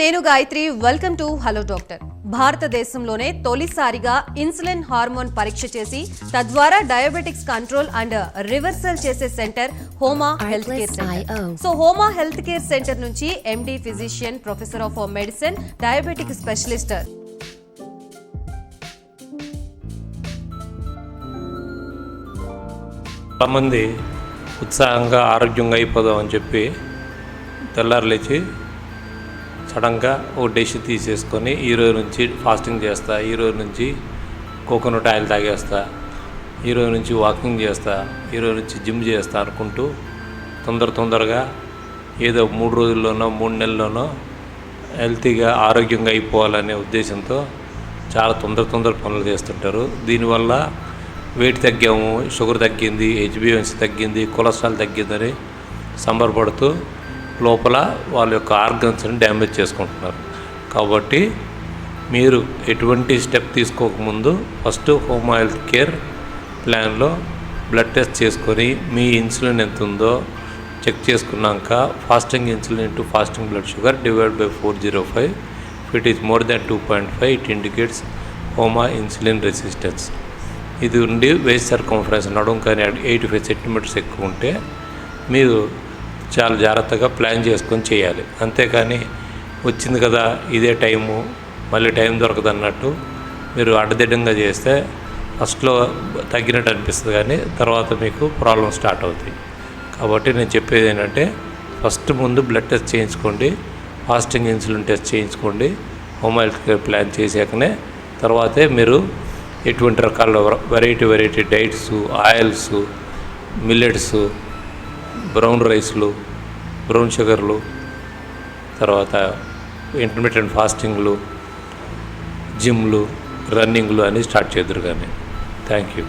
నేను Gayathri welcome to hello doctor. భారతదేశంలోనే తొలిసారిగా ఇన్సులిన్ హార్మోన్ పరీక్ష చేసి తద్వారా డయాబెటిక్స్ కంట్రోల్ అండ్ రివర్సల్ చేసే centre HOMA health care centre. So HOMA health care centre నుంచి MD physician, professor of medicine, diabetic specialist చాలామంది ఉత్సాహంగా ఆరోగ్యంగా అయిపోదాం అని చెప్పి తెల్లారు లేచి సడన్గా ఒక డిష్ తీసేసుకొని ఈరోజు నుంచి ఫాస్టింగ్ చేస్తా, ఈరోజు నుంచి కోకోనట్ ఆయిల్ తాగేస్తా, ఈరోజు నుంచి వాకింగ్ చేస్తా, ఈరోజు నుంచి జిమ్ చేస్తా అనుకుంటూ తొందరగా ఏదో 3 రోజుల్లోనో 3 నెలల్లోనో హెల్తీగా ఆరోగ్యంగా అయిపోవాలనే ఉద్దేశంతో చాలా తొందర పనులు చేస్తుంటారు. దీనివల్ల వెయిట్ తగ్గాము, షుగర్ తగ్గింది, హెచ్బిఎన్సీ తగ్గింది, కొలెస్ట్రాల్ తగ్గిందని సంబరపడుతూ లోపల వాళ్ళ యొక్క ఆర్గన్స్ని డ్యామేజ్ చేసుకుంటున్నారు. కాబట్టి మీరు ఎటువంటి స్టెప్ తీసుకోకముందు ఫస్ట్ హోమా హెల్త్ కేర్ ప్లాన్లో బ్లడ్ టెస్ట్ చేసుకొని మీ ఇన్సులిన్ ఎంత ఉందో చెక్ చేసుకున్నాక fasting insulin into fasting blood sugar divide by 405. If it is more than 2.5 it indicates HOMA insulin resistance. ఇది ఉండి వేస్ట్ సర్కంఫరెన్స్ నడుము కానీ 85 సెంటీమీటర్స్ ఎక్కువ ఉంటే మీరు చాలా జాగ్రత్తగా ప్లాన్ చేసుకొని చేయాలి. అంతేకాని వచ్చింది కదా ఇదే టైము మళ్ళీ టైం దొరకదు అన్నట్టు మీరు అడ్డదిడ్డంగా చేస్తే ఫస్ట్లో తగ్గినట్టు అనిపిస్తుంది, కానీ తర్వాత మీకు ప్రాబ్లం స్టార్ట్ అవుతాయి. కాబట్టి నేను చెప్పేది ఏంటంటే ఫస్ట్ ముందు బ్లడ్ టెస్ట్ చేయించుకోండి, ఫాస్టింగ్ ఇన్సులిన్ టెస్ట్ చేయించుకోండి, హోమ్ హెల్త్ కేర్ ప్లాన్ చేశాకనే తర్వాతే మీరు ఎటువంటి రకాల variety diets, oils, millets, brown రైస్లు, బ్రౌన్ షుగర్లు, తర్వాత ఇంటర్మీడియట్ ఫాస్టింగ్లు, జిమ్లు, రన్నింగ్లు అని స్టార్ట్ చేద్దరు. కానీ థ్యాంక్ యూ.